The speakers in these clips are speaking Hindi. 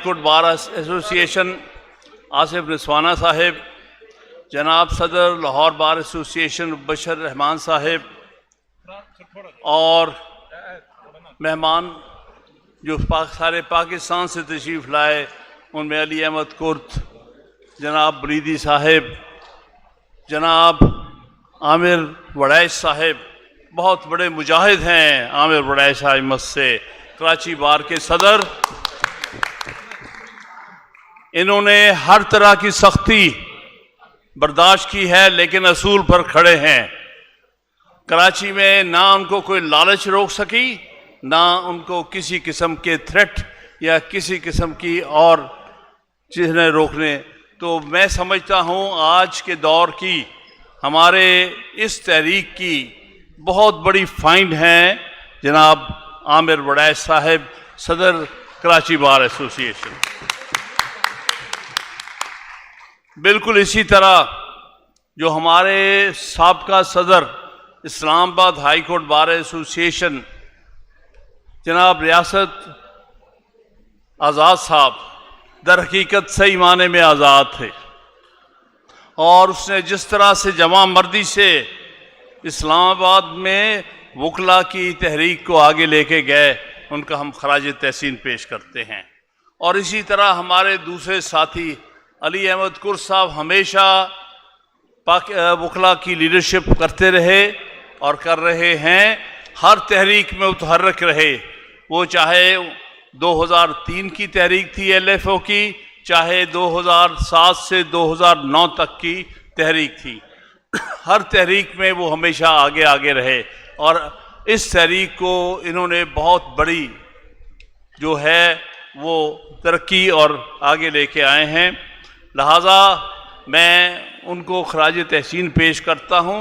Coat bar association Asif Rizwana साहिब, जनाब सदर लाहौर बार एसोसिएशन बशर रहमान साहिब और मेहमान जो सारे पाकिस्तान से तशरीफ़ लाए, उनमें अली अहमद कुर्द, जनाब बरीदी साहिब, जनाब आमिर वड़ैश साहिब, बहुत बड़े मुजाहिद हैं आमिर वड़ैश अहमद से, कराची बार के सदर। इन्होंने हर तरह की सख्ती बर्दाश्त की है लेकिन असूल पर खड़े हैं। कराची में ना उनको कोई लालच रोक सकी, ना उनको किसी किस्म के थ्रेट या किसी किस्म की और चीज़ें रोकने। तो मैं समझता हूँ आज के दौर की हमारे इस तहरीक की बहुत बड़ी फाइंड हैं जनाब आमिर वड़ैश साहिब, सदर कराची बार एसोसिएशन। बिल्कुल इसी तरह जो हमारे साबका सदर Islamabad high court bar association जनाब रियासत आज़ाद साहब, दर हकीकत सही माने में आज़ाद थे और उसने जिस तरह से जमा मर्दी से इस्लामाबाद में वकला की तहरीक को आगे लेके गए, उनका हम खराज तहसीन पेश करते हैं। और इसी तरह हमारे दूसरे साथी अली अहमद कुर्द साहब हमेशा वकला की लीडरशिप करते रहे और कर रहे हैं, हर तहरीक में मुतहर्रिक रहे। वो चाहे 2003 की तहरीक थी LFO की, चाहे 2007 से 2009 तक की तहरीक थी, हर तहरीक में वो हमेशा आगे आगे रहे और इस तहरीक को इन्होंने बहुत बड़ी जो है वो तरक्की और आगे लेके आए हैं। लिहाजा मैं उनको खराज तहसीन पेश करता हूँ।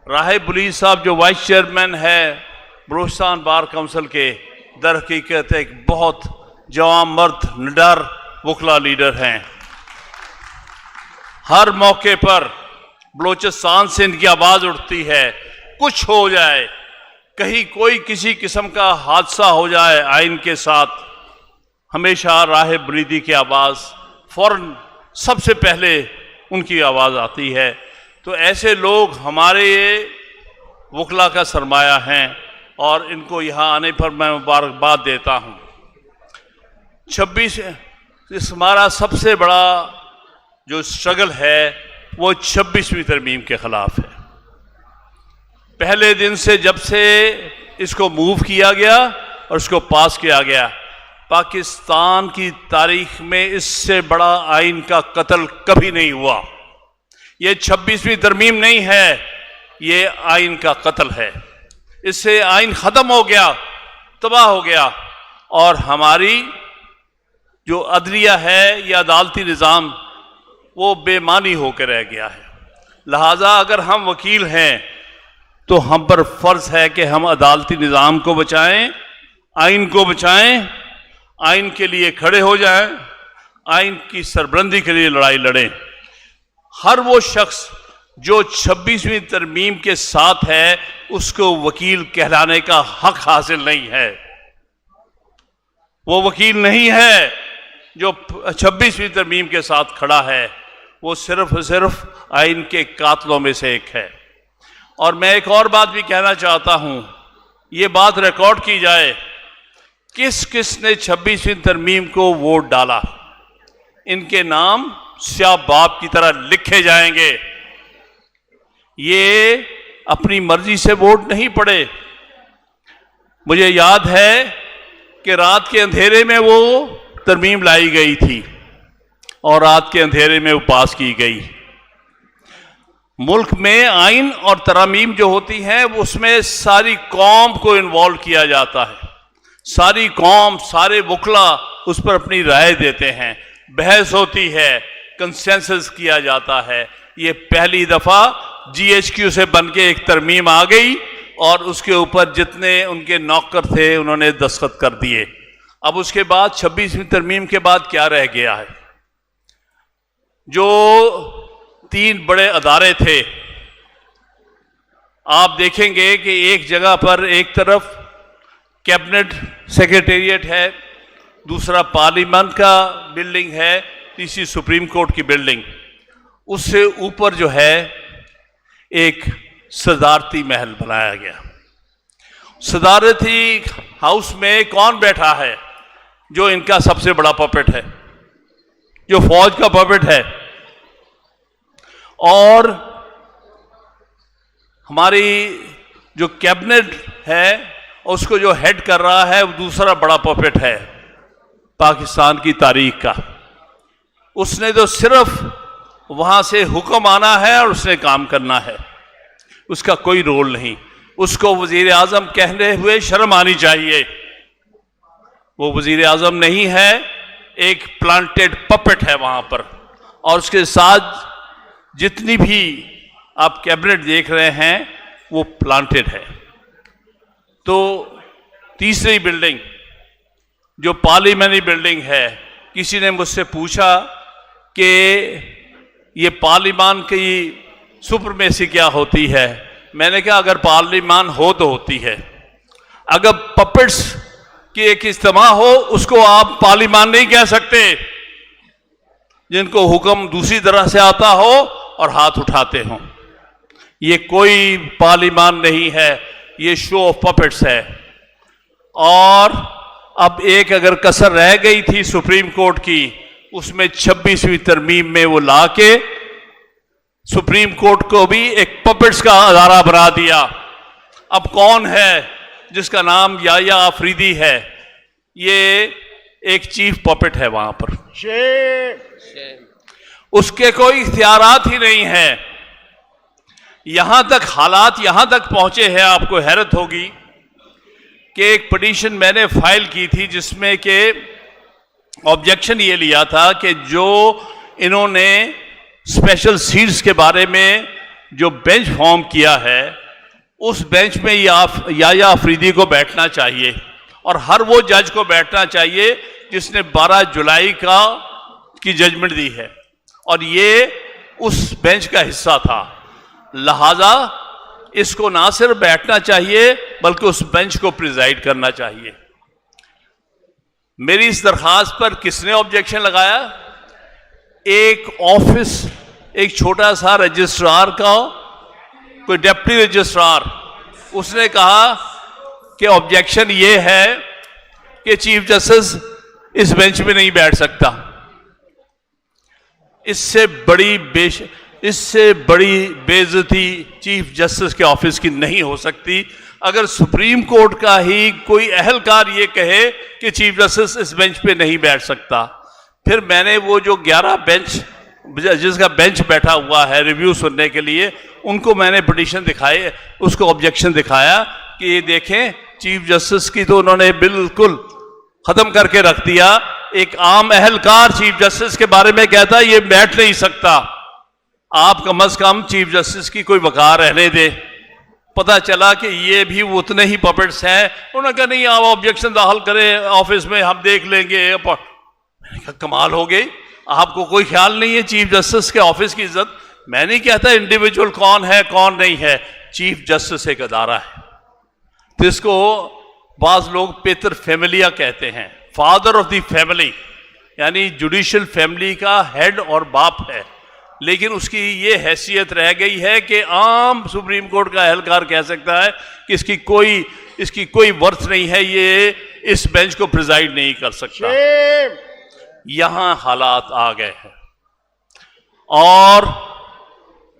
राहिब बुलीस साहब जो वाइस चेयरमैन है बलूचिस्तान बार काउंसिल के, दर हकीकत एक बहुत जवान मर्द निडर वकला लीडर हैं। हर मौके पर बलूचिस्तान से इनकी आवाज़ उठती है, कुछ हो जाए, कहीं कोई किसी किस्म का हादसा हो जाए आइन के साथ, हमेशा राहिब बरीदी की आवाज़ फौरन सबसे पहले उनकी आवाज़ आती है। तो ऐसे लोग हमारे वकला का सरमाया हैं और इनको यहाँ आने पर मैं मुबारकबाद देता हूँ। 26 इस हमारा सबसे बड़ा जो स्ट्रगल है वो 26वीं तरमीम के ख़िलाफ़ है। पहले दिन से जब से इसको मूव किया गया और इसको पास किया गया, पाकिस्तान की तारीख में इससे बड़ा आइन का कत्ल कभी नहीं हुआ। ये 26वीं तरमीम नहीं है, ये आइन का कत्ल है। इससे आइन ख़त्म हो गया, तबाह हो गया और हमारी जो अदलिया है या अदालती निज़ाम वो बेमानी होकर रह गया है। लिहाजा अगर हम वकील हैं तो हम पर फ़र्ज़ है कि हम अदालती निज़ाम को बचाएं, आइन को बचाएं, आइन के लिए खड़े हो जाएं, आइन की सरबलंदी के लिए लड़ाई लड़ें। हर वो शख्स जो 26वीं तरमीम के साथ है उसको वकील कहलाने का हक हासिल नहीं है। वो वकील नहीं है जो 26वीं तरमीम के साथ खड़ा है, वो सिर्फ सिर्फ आइन के कातलों में से एक है। और मैं एक और बात भी कहना चाहता हूँ, ये बात रिकॉर्ड की जाए, किस किस ने 26वीं तरमीम को वोट डाला, इनके नाम स्याह बाप की तरह लिखे जाएंगे। ये अपनी मर्जी से वोट नहीं पड़े। मुझे याद है कि रात के अंधेरे में वो तरमीम लाई गई थी और रात के अंधेरे में वो पास की गई। मुल्क में आइन और तरामीम जो होती हैं उसमें सारी कौम को इन्वॉल्व किया जाता है, सारी कौम, सारे वकला उस पर अपनी राय देते हैं, बहस होती है, कंसेंसस किया जाता है। ये पहली दफ़ा GHQ से बन के एक तरमीम आ गई और उसके ऊपर जितने उनके नौकर थे उन्होंने दस्तखत कर दिए। अब उसके बाद 26वीं तरमीम के बाद क्या रह गया है? जो 3 बड़े अदारे थे, आप देखेंगे कि एक जगह पर एक तरफ कैबिनेट सेक्रेटेरिएट है, दूसरा पार्लियामेंट का बिल्डिंग है, तीसरी सुप्रीम कोर्ट की बिल्डिंग। उससे ऊपर जो है एक सदारती महल बनाया गया। सदारती हाउस में कौन बैठा है? जो इनका सबसे बड़ा पपेट है, जो फौज का पपेट है। और हमारी जो कैबिनेट है उसको जो हेड कर रहा है वो दूसरा बड़ा पपेट है पाकिस्तान की तारीख का। उसने तो सिर्फ वहां से हुक्म आना है और उसने काम करना है, उसका कोई रोल नहीं। उसको वजीर आजम कहने हुए शर्म आनी चाहिए। वो वजीर आजम नहीं है, एक प्लांटेड पपेट है वहां पर। और उसके साथ जितनी भी आप कैबिनेट देख रहे हैं वो प्लांटेड है। तो तीसरी बिल्डिंग जो पार्लियामेंट्री बिल्डिंग है, किसी ने मुझसे पूछा कि ये पार्लियामान की सुप्रीमेसी क्या होती है। मैंने कहा अगर पार्लियामान हो तो होती है, अगर पपेट्स की एक इज्तिमा हो उसको आप पार्लियामान नहीं कह सकते। जिनको हुक्म दूसरी तरह से आता हो और हाथ उठाते हो, ये कोई पार्लियामान नहीं है, ये शो ऑफ पपेट्स है। और अब एक अगर कसर रह गई थी सुप्रीम कोर्ट की, उसमें 26वीं तरमीम में वो लाके सुप्रीम कोर्ट को भी एक पपेट्स का अदारा बना दिया। अब कौन है जिसका नाम याया आफरीदी है, ये एक चीफ पपेट है वहां पर। उसके कोई इख्तियारात ही नहीं है। यहां तक हालात यहां तक पहुंचे हैं, आपको हैरत होगी कि एक पिटीशन मैंने फाइल की थी जिसमें कि ऑब्जेक्शन ये लिया था कि जो इन्होंने स्पेशल सीट्स के बारे में जो बेंच फॉर्म किया है, उस बेंच में याया आफरीदी को बैठना चाहिए और हर वो जज को बैठना चाहिए जिसने 12 जुलाई की जजमेंट दी है, और ये उस बेंच का हिस्सा था। लिहाजा इसको ना सिर्फ बैठना चाहिए बल्कि उस बेंच को प्रिजाइड करना चाहिए। मेरी इस दरखास्त पर किसने ऑब्जेक्शन लगाया? एक ऑफिस, एक छोटा सा रजिस्ट्रार का, कोई डिप्टी रजिस्ट्रार, उसने कहा कि ऑब्जेक्शन ये है कि चीफ जस्टिस इस बेंच में नहीं बैठ सकता। इससे बड़ी बेइज्जती चीफ जस्टिस के ऑफिस की नहीं हो सकती। अगर सुप्रीम कोर्ट का ही कोई अहलकार ये कहे कि चीफ जस्टिस इस बेंच पे नहीं बैठ सकता, फिर मैंने वो जो 11 बेंच जिसका बेंच बैठा हुआ है रिव्यू सुनने के लिए, उनको मैंने पिटीशन दिखाए, उसको ऑब्जेक्शन दिखाया कि ये देखें चीफ जस्टिस की तो उन्होंने बिल्कुल खत्म करके रख दिया। एक आम अहलकार चीफ जस्टिस के बारे में कहता है ये बैठ नहीं सकता। आप कम से कम चीफ जस्टिस की कोई वकार रहने दे। पता चला कि ये भी उतने ही पपेट्स हैं। उन्होंने कहा नहीं, आप ऑब्जेक्शन दाखिल करें ऑफिस में, हम देख लेंगे। मैंने कहा कमाल हो गई, आपको कोई ख्याल नहीं है चीफ जस्टिस के ऑफिस की इज्जत। मैं नहीं कहता इंडिविजुअल कौन है कौन नहीं है, चीफ जस्टिस एक अदारा है। तो इसको बाज लोग पेतर फैमिलिया कहते हैं, फादर ऑफ द फैमिली, यानी जुडिशियल फैमिली का हेड और बाप है। लेकिन उसकी ये हैसियत रह गई है कि आम सुप्रीम कोर्ट का अहलकार कह सकता है कि इसकी कोई वर्थ नहीं है, ये इस बेंच को प्रिजाइड नहीं कर सकता। यहां हालात आ गए हैं। और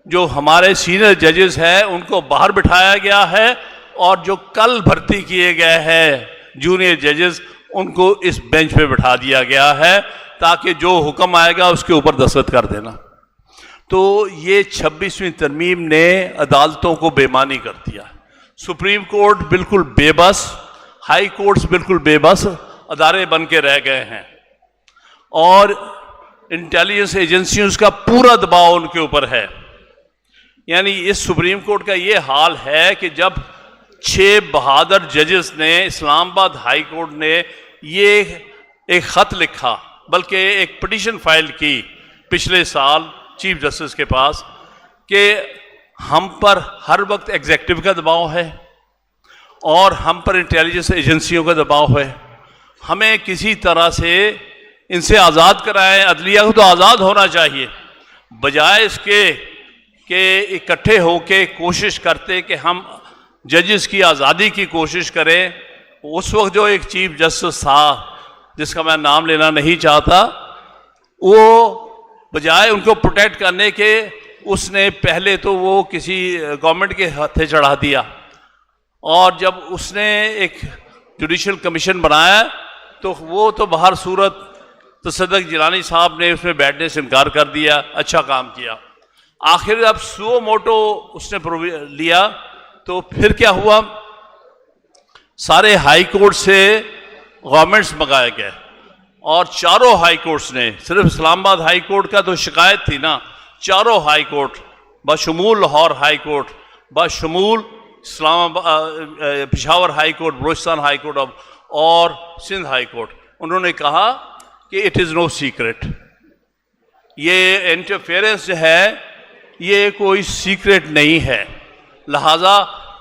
जो हमारे सीनियर जजेस हैं उनको बाहर बिठाया गया है, और जो कल भर्ती किए गए हैं जूनियर जजेस उनको इस बेंच पे बिठा दिया गया है ताकि जो हुक्म आएगा उसके ऊपर दस्तखत कर देना। तो ये 26वीं तरमीम ने अदालतों को बेमानी कर दिया। सुप्रीम कोर्ट बिल्कुल बेबस, हाई कोर्ट्स बिल्कुल बेबस अदारे बन के रह गए हैं, और इंटेलिजेंस एजेंसियों का पूरा दबाव उनके ऊपर है। यानी इस सुप्रीम कोर्ट का ये हाल है कि जब 6 बहादुर जजेस ने, इस्लामाबाद हाई कोर्ट ने ये एक खत लिखा, बल्कि एक पिटीशन फाइल की पिछले साल चीफ जस्टिस के पास कि हम पर हर वक्त एग्जीक्यूटिव का दबाव है और हम पर इंटेलिजेंस एजेंसियों का दबाव है। हमें किसी तरह से इनसे आज़ाद कराएं। अदलिया को तो आज़ाद होना चाहिए, बजाय इसके कि इकट्ठे होके कोशिश करते कि हम जजेस की आज़ादी की कोशिश करें। उस वक्त जो एक चीफ जस्टिस था, जिसका मैं नाम लेना नहीं चाहता, वो बजाय उनको प्रोटेक्ट करने के, उसने पहले तो वो किसी गवर्नमेंट के हाथे चढ़ा दिया, और जब उसने एक जुडिशल कमीशन बनाया तो वो तो बाहर सूरत तसद्दुक़ जिलानी साहब ने उसमें बैठने से इनकार कर दिया। अच्छा काम किया। आखिर जब सुओ मोटो उसने लिया तो फिर क्या हुआ, सारे हाई कोर्ट से गवर्नमेंट्स मंगाए गए, और चारों हाई कोर्ट्स ने, सिर्फ इस्लामाबाद हाई कोर्ट का तो शिकायत थी ना, चारों हाई कोर्ट बशमूल लाहौर हाई कोर्ट, बशमूल Peshawar high court, Balochistan high court और सिंध हाई कोर्ट, उन्होंने कहा कि इट इज़ नो सीक्रेट, ये इंटरफेरेंस जो है ये कोई सीक्रेट नहीं है, लिहाजा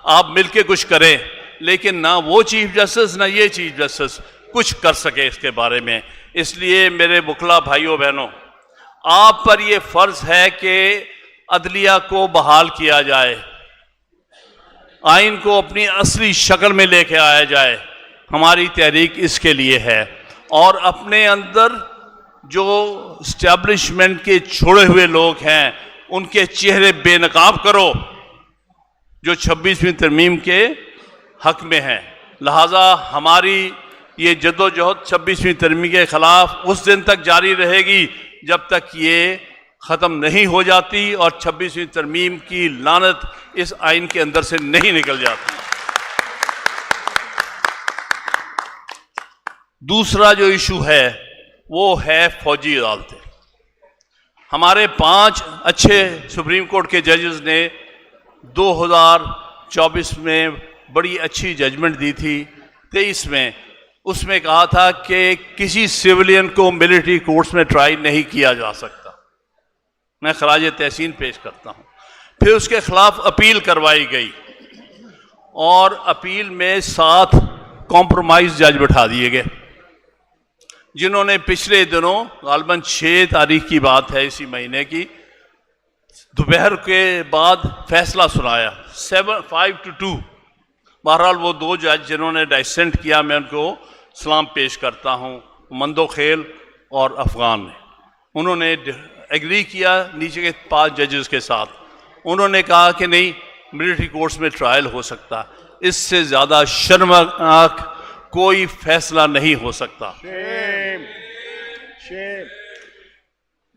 आप मिलके कुछ करें। लेकिन ना वो चीफ जस्टिस ना ये चीफ जस्टिस कुछ कर सके इसके बारे में। इसलिए मेरे बुकला भाइयों बहनों, आप पर ये फर्ज है कि अदलिया को बहाल किया जाए, आइन को अपनी असली शक्ल में लेके आया जाए। हमारी तहरीक इसके लिए है। और अपने अंदर जो इस्टेब्लिशमेंट के छोड़े हुए लोग हैं उनके चेहरे बेनकाब करो, जो 26वीं तरमीम के हक में हैं। लिहाजा हमारी ये जद्दोजहद 26वीं तरमीम के खिलाफ उस दिन तक जारी रहेगी जब तक ये ख़त्म नहीं हो जाती और 26वीं तरमीम की लानत इस आइन के अंदर से नहीं निकल जाती। दूसरा जो इशू है वो है फौजी अदालतें। हमारे 5 अच्छे सुप्रीम कोर्ट के जजेस ने 2024 में बड़ी अच्छी जजमेंट दी थी, 23 में उसमें कहा था कि किसी सिविलियन को मिलिट्री कोर्ट्स में ट्राई नहीं किया जा सकता। मैं खराज तहसीन पेश करता हूं। फिर उसके खिलाफ अपील करवाई गई और अपील में 7 कॉम्प्रोमाइज जज बैठा दिए गए, जिन्होंने पिछले दिनों गालबन 6 तारीख की बात है इसी महीने की, दोपहर के बाद फैसला सुनाया 5 to 2। बहरहाल वो 2 जज जिन्होंने डाइसेंट किया, मैं उनको सलाम पेश करता हूँ, मंदो खेल और अफगान ने। उन्होंने एग्री किया नीचे के 5 जजेस के साथ। उन्होंने कहा कि नहीं, मिलिट्री कोर्ट्स में ट्रायल हो सकता। इससे ज़्यादा शर्मनाक कोई फैसला नहीं हो सकता।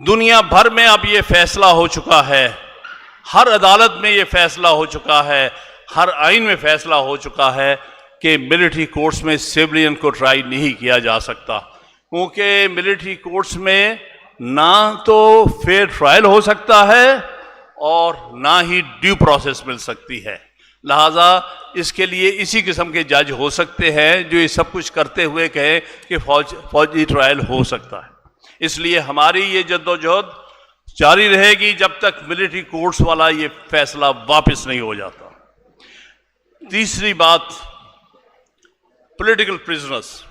दुनिया भर में अब ये फैसला हो चुका है, हर अदालत में ये फैसला हो चुका है, हर आइन में फैसला हो चुका है कि मिलिट्री कोर्ट्स में सिविलियन को ट्राई नहीं किया जा सकता, क्योंकि मिलिट्री कोर्ट्स में ना तो फेयर ट्रायल हो सकता है और ना ही ड्यू प्रोसेस मिल सकती है। लिहाजा इसके लिए इसी किस्म के जज हो सकते हैं जो ये सब कुछ करते हुए कहें कि फौजी ट्रायल हो सकता है। इसलिए हमारी ये जद्दोजहद जारी रहेगी जब तक मिलिट्री कोर्ट्स वाला ये फैसला वापस नहीं हो जाता। तीसरी बात, पॉलिटिकल प्रिजनर्स।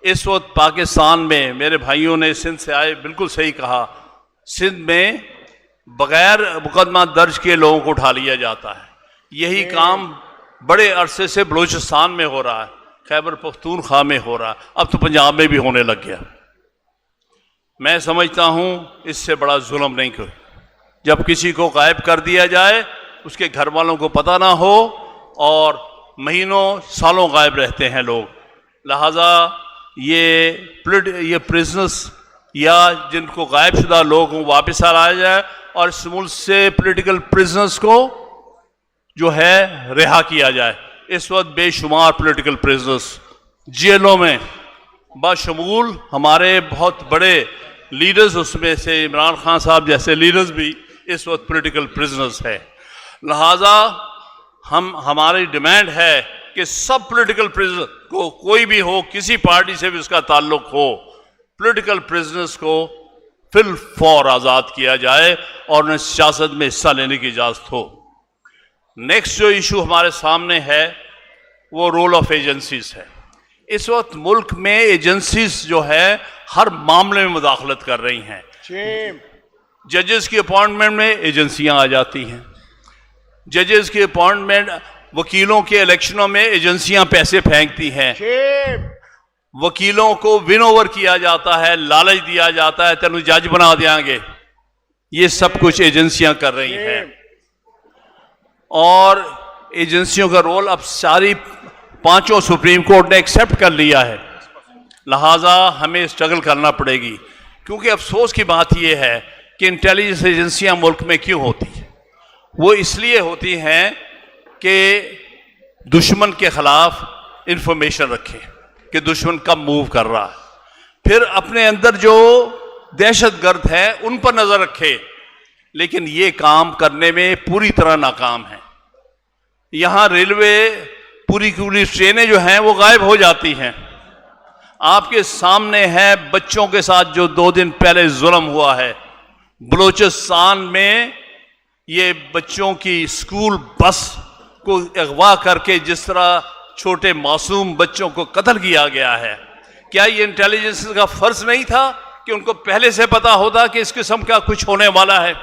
इस वक्त पाकिस्तान में, मेरे भाइयों ने सिंध से आए बिल्कुल सही कहा, सिंध में बगैर मुकदमा दर्ज के लोगों को उठा लिया जाता है। यही काम बड़े अरसे से बलूचिस्तान में हो रहा है, खैबर पख्तूनख्वा में हो रहा है, अब तो पंजाब में भी होने लग गया। मैं समझता हूँ इससे बड़ा जुल्म नहीं कोई, जब किसी को गायब कर दिया जाए, उसके घर वालों को पता ना हो और महीनों सालों गायब रहते हैं लोग। लिहाजा ये प्रिजनर्स या जिनको गायबशुदा लोग हों वापस आ लाया जाए और इस मुल्क से पॉलिटिकल प्रिजनर्स को जो है रिहा किया जाए। इस वक्त बेशुमार पॉलिटिकल प्रिजनर्स जेलों में, बशमूल हमारे बहुत बड़े लीडर्स, उसमें से इमरान खान साहब जैसे लीडर्स भी इस वक्त पॉलिटिकल प्रिजनर्स है। लिहाजा हमारी डिमांड है कि सब पॉलिटिकल प्रिजनर को, कोई भी हो, किसी पार्टी से भी उसका ताल्लुक हो, पॉलिटिकल प्रिजनर्स को फिल फौर आज़ाद किया जाए और उन्हें सियासत में हिस्सा लेने की इजाज़त हो। नेक्स्ट जो इशू हमारे सामने है वो रोल ऑफ एजेंसीज है। इस वक्त मुल्क में एजेंसीज जो है हर मामले में मुदाखलत कर रही हैं। जजेस की अपॉइंटमेंट में एजेंसियां आ जाती हैं, जजेस की अपॉइंटमेंट, वकीलों के इलेक्शनों में एजेंसियां पैसे फेंकती हैं, वकीलों को विन ओवर किया जाता है, लालच दिया जाता है, तेनू जज बना देंगे। ये सब कुछ एजेंसियां कर रही हैं और एजेंसियों का रोल अब सारी पांचों सुप्रीम कोर्ट ने एक्सेप्ट कर लिया है, लिहाजा हमें स्ट्रगल करना पड़ेगी। क्योंकि अफसोस की बात यह है कि इंटेलिजेंस एजेंसियां मुल्क में क्यों होती हैं? वो इसलिए होती हैं कि दुश्मन के खिलाफ इंफॉर्मेशन रखें कि दुश्मन कब मूव कर रहा है, फिर अपने अंदर जो दहशतगर्द है उन पर नजर रखे, लेकिन ये काम करने में पूरी तरह नाकाम है। यहां रेलवे पूरी की पूरी ट्रेनें जो हैं वो गायब हो जाती हैं। आपके सामने है बच्चों के साथ जो 2 दिन पहले जुल्म हुआ है बलूचिस्तान में, ये बच्चों की स्कूल बस को अगवा करके जिस तरह छोटे मासूम बच्चों को कत्ल किया गया है। क्या ये इंटेलिजेंस का फर्ज नहीं था कि उनको पहले से पता होता कि इस किस्म का कुछ होने वाला है?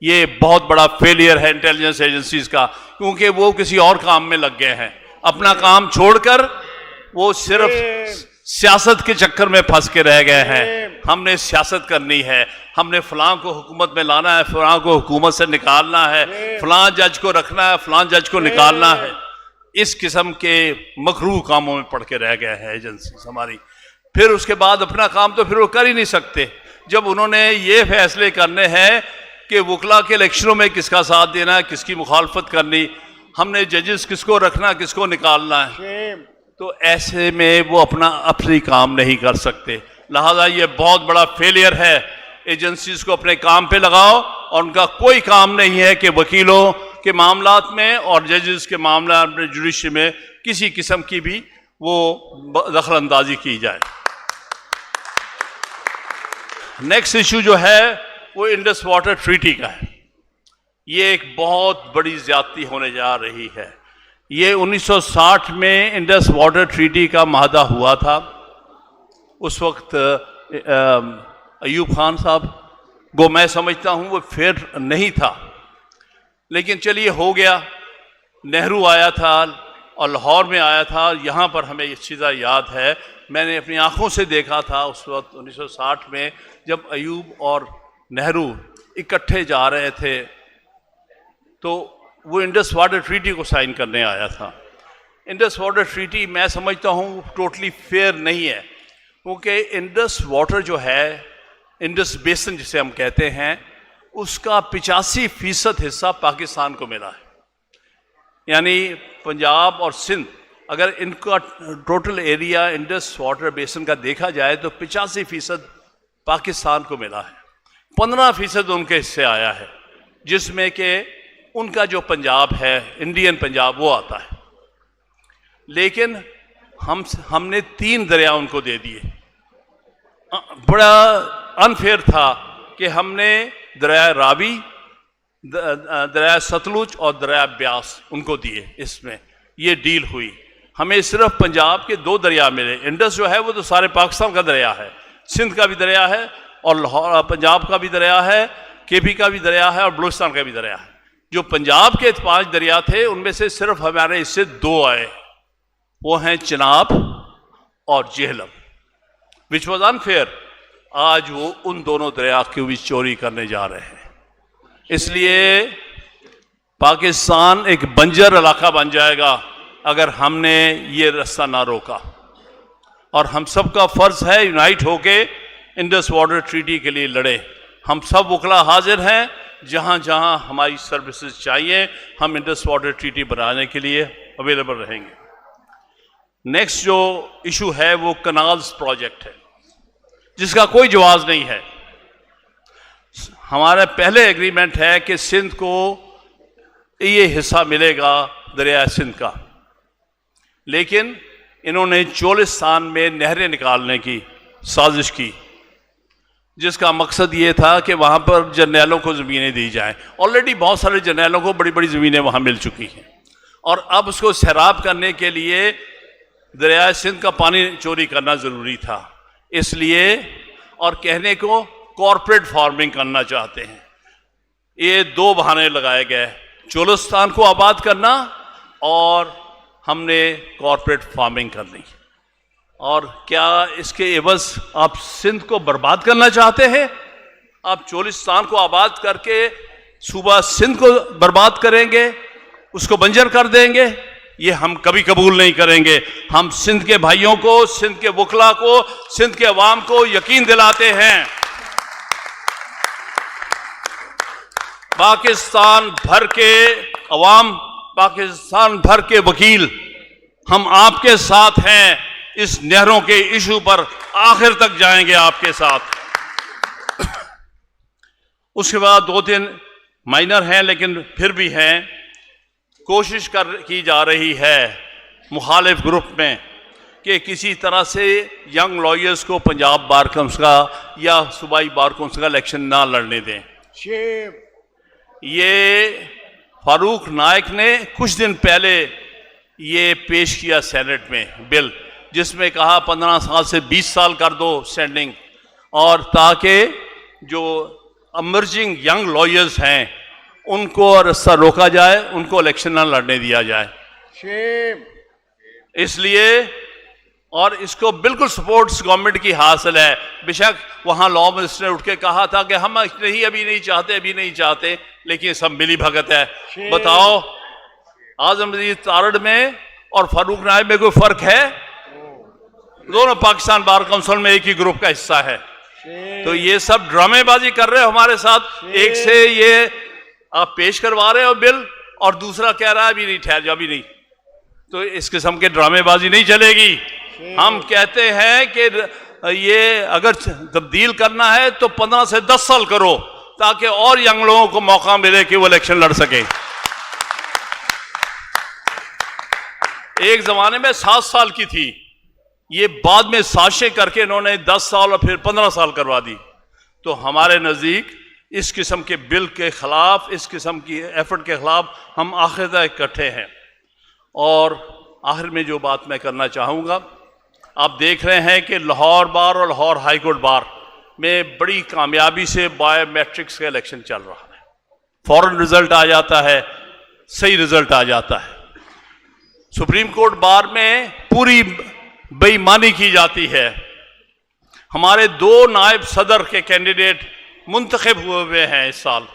ये बहुत बड़ा फेलियर है इंटेलिजेंस एजेंसीज का, क्योंकि वो किसी और काम में लग गए हैं। अपना काम छोड़कर वो सिर्फ सियासत के चक्कर में फंस के रह गए हैं। हमने सियासत करनी है, हमने फलां को हुकूमत में लाना है, फलां को हुकूमत से निकालना है, फलां जज को रखना है, फलां जज को निकालना है। इस किस्म के मकरूह कामों में पड़ के रह गए हैं एजेंसीज हमारी। फिर उसके बाद अपना काम तो फिर वो कर ही नहीं सकते। जब उन्होंने ये फैसले करने हैं कि वकला के इलेक्शनों में किसका साथ देना है, किसकी मुखालफत करनी, हमने जजेस किसको रखना, किसको निकालना है, तो ऐसे में वो अपना असली काम नहीं कर सकते। लिहाजा ये बहुत बड़ा फेलियर है। एजेंसीज को अपने काम पे लगाओ और उनका कोई काम नहीं है कि वकीलों के मामलात में और जजेस के मामला में, जुडिशरी में किसी किस्म की भी वो दखल अंदाजी की जाए। नेक्स्ट इशू जो है वो इंडस वाटर ट्रीटी का है। ये एक बहुत बड़ी ज्यादती होने जा रही है। ये 1960 में इंडस वाटर ट्रीटी का माहदा हुआ था। उस वक्त अयूब खान साहब को मैं समझता हूँ वो फेयर नहीं था, लेकिन चलिए हो गया। नेहरू आया था और लाहौर में आया था। यहाँ पर हमें ये चीज़ा याद है, मैंने अपनी आंखों से देखा था उस वक्त 1960 में जब अयूब और नेहरू इकट्ठे जा रहे थे, तो वो इंडस वाटर ट्रीटी को साइन करने आया था। इंडस वाटर ट्रीटी मैं समझता हूँ टोटली फेयर नहीं है, क्योंकि इंडस वाटर जो है, इंडस बेसन जिसे हम कहते हैं, उसका 85% हिस्सा पाकिस्तान को मिला है। यानी पंजाब और सिंध, अगर इनका टोटल एरिया इंडस वाटर बेसन का देखा जाए तो 85% पाकिस्तान को मिला है, 15% उनके हिस्से आया है, जिसमें कि उनका जो पंजाब है, इंडियन पंजाब, वो आता है। लेकिन हमने 3 दरिया उनको दे दिए। बड़ा अनफेयर था कि हमने दरिया रावी, दरिया सतलुज और दरिया ब्यास उनको दिए। इसमें ये डील हुई। हमें सिर्फ पंजाब के 2 दरिया मिले। इंडस जो है वो तो सारे पाकिस्तान का दरिया है, सिंध का भी दरिया है और लाहौर पंजाब का भी दरिया है, केपी का भी दरिया है और बलूचिस्तान का भी दरिया है। जो पंजाब के 5 दरिया थे उनमें से सिर्फ हमारे इससे 2 आए, वो हैं चिनाब और जेहलम, विच वॉज अनफेयर। आज वो उन दोनों दरिया की भी चोरी करने जा रहे हैं। इसलिए पाकिस्तान एक बंजर इलाका बन जाएगा अगर हमने ये रास्ता ना रोका। और हम सब का फर्ज है यूनाइट होके इंडस वाटर ट्रीटी के लिए लड़े। हम सब वकला हाजिर हैं, जहां जहां हमारी सर्विसेज चाहिए हम इंडस वाटर ट्रीटी बनाने के लिए अवेलेबल रहेंगे। नेक्स्ट जो इशू है वो कनाल्स प्रोजेक्ट है, जिसका कोई जवाब नहीं है। हमारा पहले एग्रीमेंट है कि सिंध को ये हिस्सा मिलेगा दरिया सिंध का, लेकिन इन्होंने चोलिस्तान में नहरें निकालने की साजिश की, जिसका मकसद ये था कि वहाँ पर जर्नैलों को ज़मीनें दी जाएं। ऑलरेडी बहुत सारे जर्नैलों को बड़ी बड़ी ज़मीनें वहाँ मिल चुकी हैं, और अब उसको सैराब करने के लिए दरिया सिंध का पानी चोरी करना जरूरी था, इसलिए, और कहने को कॉरपोरेट फार्मिंग करना चाहते हैं। ये दो बहाने लगाए गए, चोलिस्तान को आबाद करना और हमने कॉरपोरेट फार्मिंग करनी। और क्या इसके एवज आप सिंध को बर्बाद करना चाहते हैं? आप चोलिस्तान को आबाद करके सूबा सिंध को बर्बाद करेंगे, उसको बंजर कर देंगे? ये हम कभी कबूल नहीं करेंगे। हम सिंध के भाइयों को, सिंध के वकला को, सिंध के अवाम को यकीन दिलाते हैं, पाकिस्तान भर के अवाम, पाकिस्तान भर के वकील, हम आपके साथ हैं। इस नहरों के इशू पर आखिर तक जाएंगे आपके साथ। उसके बाद दो तीन माइनर हैं, लेकिन फिर भी हैं। कोशिश की जा रही है मुखालिफ ग्रुप में कि किसी तरह से यंग लॉयर्स को पंजाब बार काउंसिल का या सूबाई बार काउंसिल का इलेक्शन ना लड़ने दें। ये फारूक नायक ने कुछ दिन पहले ये पेश किया सेनेट में बिल, जिसमें कहा 15 साल से 20 साल कर दो स्टैंडिंग, और ताकि जो अमर्जिंग यंग लॉयर्स हैं उनको रास्ता रोका जाए, उनको इलेक्शन ना लड़ने दिया जाए। इसलिए, और इसको बिल्कुल सपोर्ट गवर्नमेंट की हासिल है। बेशक वहां लॉ मिनिस्टर ने उठ के कहा था कि हम नहीं अभी नहीं चाहते, लेकिन सब मिली भगत है। बताओ, आजम अजीज तारड़ में और फारूक नायक में कोई फर्क है? दोनों पाकिस्तान बार काउंसिल में एक ही ग्रुप का हिस्सा है। तो ये सब ड्रामेबाजी कर रहे हो हमारे साथ। एक से ये आप पेश करवा रहे हो बिल, और दूसरा कह रहा है अभी नहीं, ठहर जा, अभी नहीं। तो इस किस्म के ड्रामेबाजी नहीं चलेगी। हम कहते हैं कि ये अगर तब्दील करना है तो 15 से 10 साल करो, ताकि और यंग लोगों को मौका मिले कि वो इलेक्शन लड़ सके। एक जमाने में 7 साल की थी, ये बाद में साजिशें करके इन्होंने 10 साल और फिर 15 साल करवा दी। तो हमारे नज़दीक इस किस्म के बिल के खिलाफ, इस किस्म की एफर्ट के खिलाफ हम आखिर तक इकट्ठे हैं। और आखिर में जो बात मैं करना चाहूँगा, आप देख रहे हैं कि लाहौर बार और लाहौर हाई कोर्ट बार में बड़ी कामयाबी से बायोमेट्रिक्स का इलेक्शन चल रहा है। फौरन रिजल्ट आ जाता है, सही रिजल्ट आ जाता है। सुप्रीम कोर्ट बार में पूरी बेईमानी की जाती है। हमारे 2 नायब सदर के कैंडिडेट मुंतखब हुए हैं इस साल,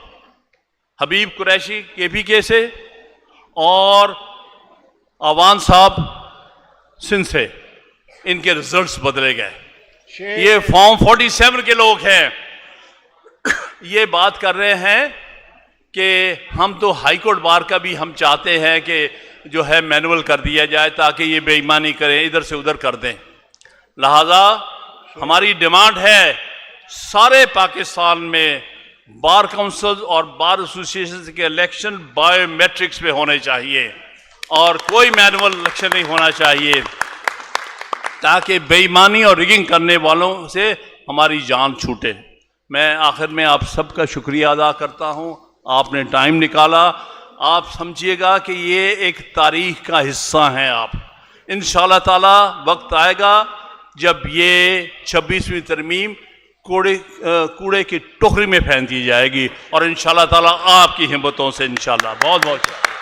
हबीब कुरैशी KPK से और अवान साहब सिंध से। इनके रिजल्ट्स बदले गए। ये फॉर्म 47 के लोग हैं। ये बात कर रहे हैं कि हम तो हाई कोर्ट बार का भी हम चाहते हैं कि जो है मैनुअल कर दिया जाए, ताकि ये बेईमानी करें, इधर से उधर कर दें। लिहाजा हमारी डिमांड है सारे पाकिस्तान में बार काउंसिल और बार एसोसिएशन के इलेक्शन बायोमेट्रिक्स पे होने चाहिए और कोई मैनुअल इलेक्शन नहीं होना चाहिए, ताकि बेईमानी और रिगिंग करने वालों से हमारी जान छूटे। मैं आखिर में आप सबका शुक्रिया अदा करता हूं, आपने टाइम निकाला। आप समझिएगा कि ये एक तारीख का हिस्सा हैं आप। इंशाअल्लाह ताला वक्त आएगा जब ये 26वीं तरमीम कूड़े की टोकरी में फेंक दी जाएगी, और इंशाअल्लाह ताला आपकी हिम्मतों से इंशाअल्लाह। बहुत बहुत शुक्रिया।